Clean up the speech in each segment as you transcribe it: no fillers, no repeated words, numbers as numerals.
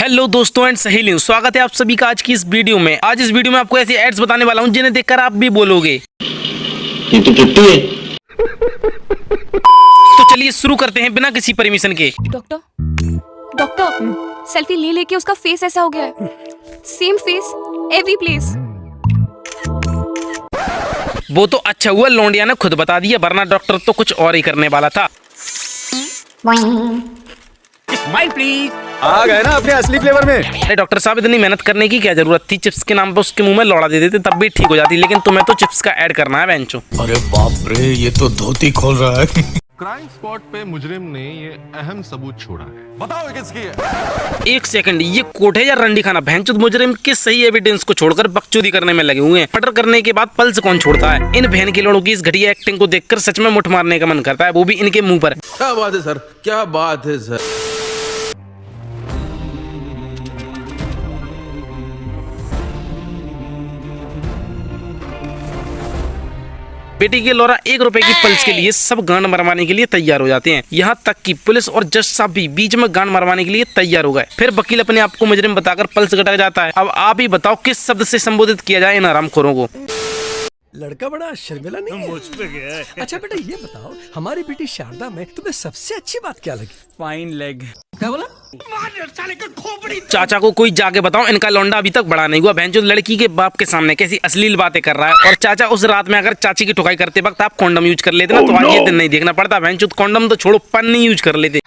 Hello दोस्तों and सहेलियों, स्वागत है आप सभी का आज की इस वीडियो में। आज इस वीडियो में आपको ऐसे एड्स बताने वाला हूं जिन्हें देखकर आप भी बोलोगे ये तो टट्टू है। तो चलिए शुरू करते हैं बिना किसी परमिशन के। डॉक्टर सेल्फी ले लेके उसका फेस ऐसा हो गया है, सेम फेस एवरी प्लेस। वो तो अच्छा हुआ लौंडिया ने खुद बता दिया, वरना डॉक्टर तो कुछ और ही करने वाला था। Smile please. आ गए ना अपने असली फ्लेवर में। अरे डॉक्टर साहब, इतनी मेहनत करने की क्या जरूरत थी? चिप्स के नाम पर उसके मुंह में लौड़ा दे देते तब भी ठीक हो जाती, लेकिन तुम्हें तो चिप्स का ऐड करना है बेंचो। अरे बाप रे, ये तो धोती खोल रहा है। क्राइम स्पॉट पे मुजरिम ने ये अहम सबूत छोड़ा है। बताओ किसकी है? एक सेकंड, ये कोट है या रंडी खाना? भैंचोद मुजरिम के सही एविडेंस को छोड़कर बकचोदी करने में लगे हुए हैं। मर्डर करने के बाद पल्स कौन छोड़ता है? इन बहन के लोगों की इस घटिया एक्टिंग को देखकर सच में मुठ मारने का मन करता है, वो भी इनके मुंह पर। क्या बात है सर, क्या बात है सर। बेटी के लौरा 1 रुपए की पल्स के लिए सब गांड मरवाने के लिए तैयार हो जाते हैं। यहाँ तक कि पुलिस और जज साहब भी बीच में गांड मरवाने के लिए तैयार हो गए। फिर वकील अपने आप को मुजरिम बताकर पल्स घटा जाता है। अब आप ही बताओ किस शब्द से संबोधित किया जाए इन हरामखोरों को? लड़का बड़ा शर्मिला नहीं है? मुझ पे गया है। अच्छा बेटा ये बताओ, हमारी बेटी शारदा में तुम्हें सबसे अच्छी बात क्या लगी? Fine leg. क्या बोला? चाचा को कोई जाके बताओ, इनका लौंडा अभी तक बड़ा नहीं हुआ। भैंचोद लड़की के बाप के सामने कैसी अश्लील बातें कर रहा है। और चाचा, उस रात में अगर चाची की ठुकाई करते वक्त आप कॉन्डम यूज कर लेते ना तो आज ये दिन नहीं देखना पड़ता। भैंचोद कॉन्डम तो छोड़ो, पन्नी यूज कर लेते।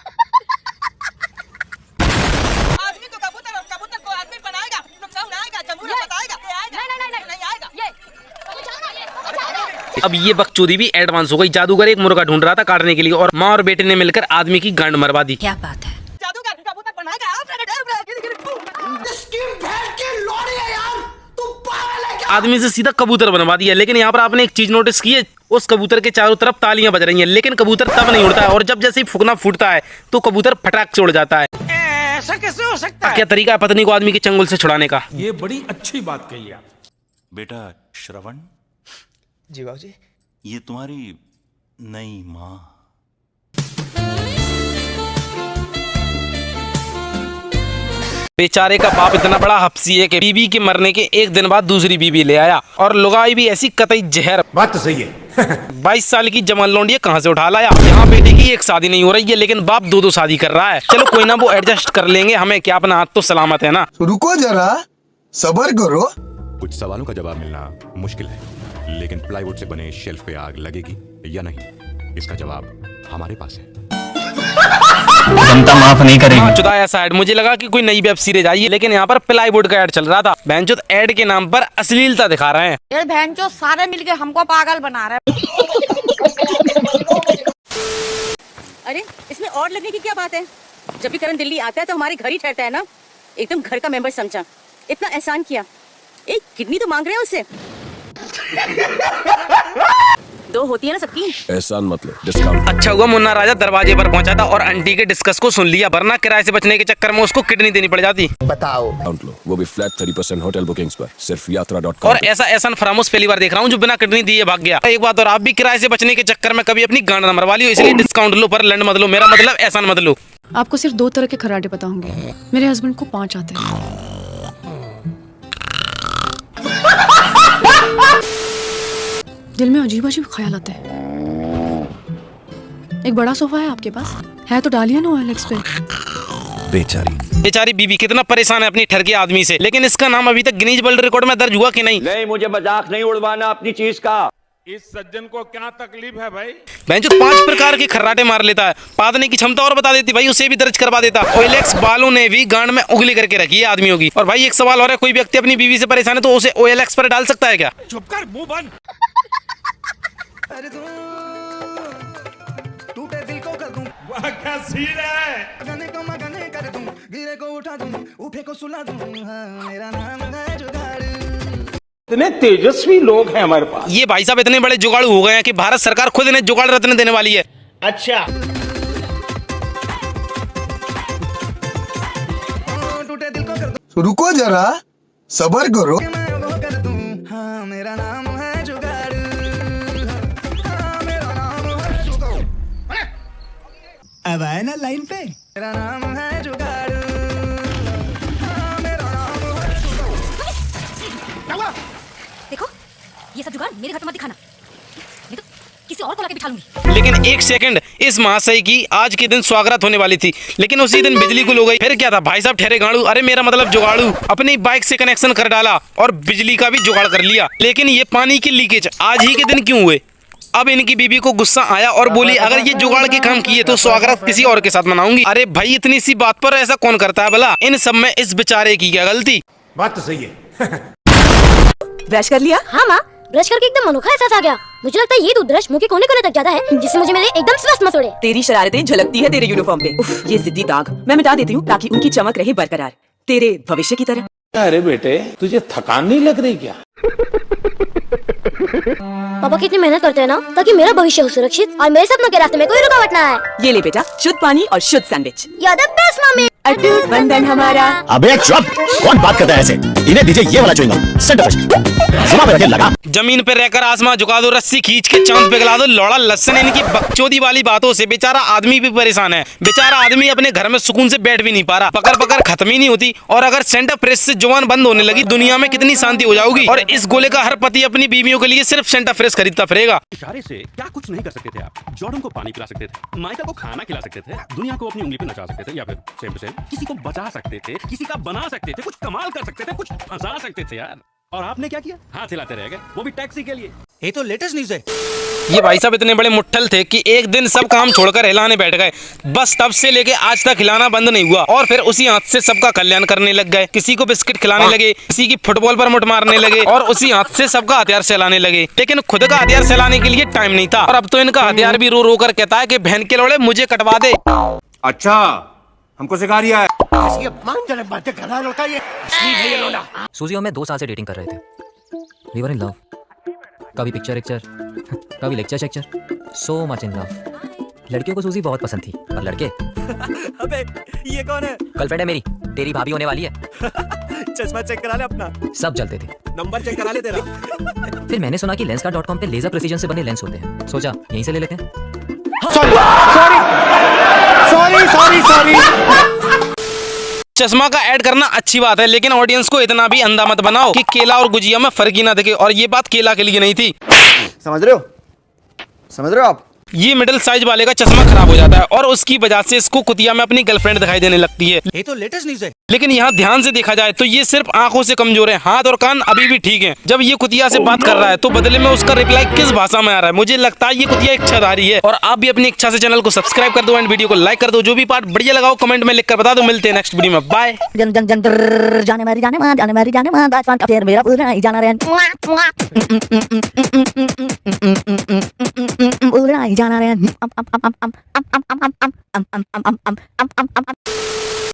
अब ये बकचोदी भी एडवांस हो गई। जादूगर एक मुर्गा ढूंढ रहा था काटने के लिए और माँ और बेटे ने मिलकर आदमी की गांड मरवा दी। क्या बात है? आदमी से सीधा कबूतर बनवा दिया। लेकिन यहाँ पर आपने एक चीज नोटिस की है, उस कबूतर के चारों तरफ तालियां बज रही हैं, लेकिन कबूतर तब नहीं उड़ता है और जब जैसे ही फुकना फूटता है तो कबूतर फटाक से उड़ जाता है। ऐसा कैसे हो सकता है? क्या तरीका है पत्नी को आदमी के चंगुल से छुड़ाने का? ये बड़ी अच्छी बात कही आप। बेटा श्रवण जी बाबूजी। ये तुम्हारी नई माँ। बेचारे का बाप इतना बड़ा हफ्सी है कि बीबी के मरने के 1 दिन बाद दूसरी बीबी ले आया, और लुगाई भी ऐसी कतई जहर। बात तो सही है। 22 साल की जवान लौंडिया कहाँ से उठा लाया? यहाँ बेटे की एक शादी नहीं हो रही है, लेकिन बाप 2-2 शादी कर रहा है। चलो कोई ना, वो एडजस्ट कर लेंगे, हमें क्या, अपना हाथ तो सलामत है ना। रुको जरा, सब्र करो। कुछ सवालों का जवाब मिलना मुश्किल है, लेकिन प्लाईवुड से बने शेल्फ पे आग लगेगी या नहीं, इसका जवाब हमारे पास है। जनता माफ नहीं करेगी। चुदाया साइड, मुझे लगा कि कोई नई वेब सीरीज आई है, लेकिन यहाँ पर प्लाईवुड का ऐड चल रहा था। भैंचोद ऐड के नाम पर अश्लीलता दिखा रहे हैं। ये भैंचोद सारे मिलके हमको पागल बना रहे हैं। अरे इसमें और लगने की क्या बात है? जब भी करण दिल्ली आता है तो हमारे घर ही ठहरता है ना। एकदम घर का मेंबर समझा, इतना एहसान किया। एक किडनी तो मांग रहे हैं उससे। 2 होती है ना सबकी। एहसान मतलब डिस्काउंट। अच्छा हुआ मुन्ना राजा दरवाजे पर पहुंचा था और आंटी के डिस्कस को सुन लिया, वरना किराए से बचने के चक्कर में उसको किडनी देनी पड़ जाती। बताओ लो, वो भी फ्लैट 30% होटल बुकिंग्स पर, सिर्फ यात्रा.com। और ऐसा एहसान फरामोश पहली बार देख रहा हूँ जो बिना किडनी दिए भाग गया। एक बात और, आप भी किराए से बचने के चक्कर में कभी अपनी गांड न मरवा लियो, इसलिए डिस्काउंट लो पर लंड मत लो। मेरा मतलब एहसान मत लो। आपको सिर्फ 2 तरह के खराटे पता होंगे, मेरे हस्बैंड को 5 आते हैं। दिल में अजीब अजीब ख्याल आते हैं। एक बड़ा सोफा है आपके पास? है तो डालिए ना OLX पे। बेचारी बीबी कितना परेशान है अपनी ठरके आदमी से, लेकिन इसका नाम अभी तक गिनीज वर्ल्ड रिकॉर्ड में दर्ज हुआ कि नहीं? नहीं, मुझे मजाक नहीं उड़वाना अपनी चीज का। इस सज्जन को क्या तकलीफ है भाई? बेंचो 5 प्रकार के खर्राटे मार लेता है। पादने की क्षमता और बता देती भाई, उसे भी दर्ज करवा देता। OLX वालों ने भी गांड में उंगली करके रखी है आदमियों की। और भाई एक सवाल और है, कोई व्यक्ति अपनी बीवी से परेशान है तो उसे OLX पर डाल सकता है क्या? चुप कर, मुंह बंद। टूटे दिल को कर दूं, वाह क्या सीन है। गाने को मगाने कर दूं, गिरे को उठा दूं, उठे को सुला दूं, हाँ, मेरा नाम है जुगाड़। इतने तेजस्वी लोग हैं हमारे पास। ये भाई साहब इतने बड़े जुगाड़ू हो गए हैं कि भारत सरकार खुद इन्हें जुगाड़ रत्न देने वाली है। अच्छा, टूटे दिल को कर दूं, रुको जरा, सब्र करो। मैं वो कर दूं, हाँ, मेरा नाम है जुगाड़, हाँ, मेरा नाम है जुगाड़। अब आए ना लाइन पे, मेरा नाम है जुगाड़। उठा लूंगी। लेकिन एक सेकंड, इस महाशय की आज के दिन स्वागत होने वाली थी, लेकिन उसी दिन बिजली गुल हो गई। फिर क्या था भाई साहब, ठहरे गाड़ू, अरे मेरा मतलब जुगाड़ू, अपनी बाइक से कनेक्शन कर डाला और बिजली का भी जुगाड़ कर लिया। लेकिन ये पानी की लीकेज आज ही के दिन क्यों हुए? अब इनकी बीबी को गुस्सा आया और बोली अगर ये जुगाड़ के काम किए तो स्वागत किसी और के साथ मनाऊंगी। अरे भाई इतनी सी बात पर ऐसा कौन करता है भला? इन सब में इस बेचारे की क्या गलती? बात तो सही है। ब्रश कर लिया? हाँ माँ, ब्रश करके एकदम अनोखा एहसास आ गया। मुझे लगता है ये टूथब्रश मुंह के कोने कोने तक जाता है, जिससे मुझे मेरे एकदम स्वस्थ मसोड़े। तेरी शरारतें झलकती है तेरे यूनिफॉर्म पे। उफ, ये जिद्दी दाग मैं मिटा देती हूँ ताकि उनकी चमक रहे बरकरार, तेरे भविष्य की तरह। अरे बेटे तुझे थकान नहीं लग रही क्या? पापा कितनी मेहनत करते हैं ना ताकि मेरा भविष्य हो सुरक्षित और मेरे सपनों के रास्ते में कोई रुकावट ना आए। ये ले बेटा, शुद्ध पानी और शुद्ध sandwich. You're the best, mummy. अटूट बंधन हमारा। अबे चुप, कौन बात करता है ऐसे? इन्हें दीजिए ये वाला च्युइंगम, सेंटर फ्रेश। सुना पे रखे लगा। जमीन पे रहकर आसमां झुका दो, रस्सी खींच के चांद पे गला दो, लौड़ा लसन। इनकी बकचोदी वाली बातों से बेचारा आदमी भी परेशान है। बेचारा आदमी अपने घर में सुकून से बैठ भी नहीं पा रहा, पकड़ पकड़ खत्म ही नहीं होती। और अगर सेंटर प्रेस से जुबान बंद होने लगी, दुनिया में कितनी शांति हो जाएगी। और इस गोले का हर पति अपनी बीवियों के लिए सिर्फ सेंटर फ्रेश खरीदता फिरेगा। इशारे से क्या कुछ नहीं कर सकते थे आप? जॉर्डन को पानी पिला सकते थे, माइका को खाना खिला सकते थे, दुनिया को अपनी उंगली पे नचा सकते थे, या फिर सेम टू सेम किसी को बचा सकते थे, किसी का बना सकते थे, कुछ कमाल कर सकते थे, कुछ फंसा सकते थे यार। और आपने क्या किया? हाथ हिलाते रह गए, वो भी टैक्सी के लिए। ये तो लेटेस्ट न्यूज है। ये भाई साहब इतने बड़े मुट्ठल थे कि एक दिन सब काम छोड़कर हिलाने बैठ गए। बस तब से लेके आज तक हिलाना बंद नहीं हुआ और फिर उसी हाथ से सबका कल्याण करने लग गए। किसी को बिस्किट खिलाने लगे, किसी की फुटबॉल पर मुठ मारने लगे और उसी हाथ से सबका हथियार चलाने लगे। लेकिन खुद का हथियार चलाने के लिए टाइम नहीं था और अब तो इनका हथियार भी रो रो कर कहता है कि बहन के लोड़े मुझे कटवा दे। अच्छा, हमको सिखा रिया है। अपमानजनक बातें कर रहा है लड़का ये। असली है ये लोला। सूजी और मैं 2 साल से डेटिंग कर रहे थे। We were in love. कभी पिक्चर कभी लेक्चर शेक्चर, सो मच इन लव। लड़कियों को सूजी बहुत पसंद थी, पर लड़के अबे ये कौन है? गर्लफ्रेंड है मेरी, तेरी भाभी होने वाली है। चश्मा चेक करा ले अपना, सब जलते थे। नंबर चेक करा ले तेरा। फिर मैंने सुना कि lenskart.com पे लेजर प्रिसीजन से बने लेंस होते हैं, सोचा यहीं से ले लेते हैं। चश्मा का ऐड करना अच्छी बात है, लेकिन ऑडियंस को इतना भी अंधा मत बनाओ कि केला और गुजिया में फर्क ही ना दिखे। और ये बात केला के लिए नहीं थी, समझ रहे हो आप? ये मिडिल साइज वाले का चश्मा खराब हो जाता है और उसकी वजह से इसको कुतिया में अपनी गर्लफ्रेंड दिखाई देने लगती है। ये तो लेटेस्ट न्यूज है। लेकिन यहाँ ध्यान से देखा जाए तो ये सिर्फ आंखों से कमजोर है, हाथ और कान अभी भी ठीक हैं। जब ये कुतिया से बात कर रहा है तो बदले में उसका रिप्लाई किस भाषा में आ रहा है? मुझे लगता है ये कुतिया इच्छाधारी है। और आप भी अपनी इच्छा से चैनल को सब्सक्राइब कर दो एंड वीडियो को लाइक कर दो। जो भी पार्ट बढ़िया लगाओ कमेंट में लिखकर बता दो। मिलते हैं नेक्स्ट वीडियो में, बाय। जाना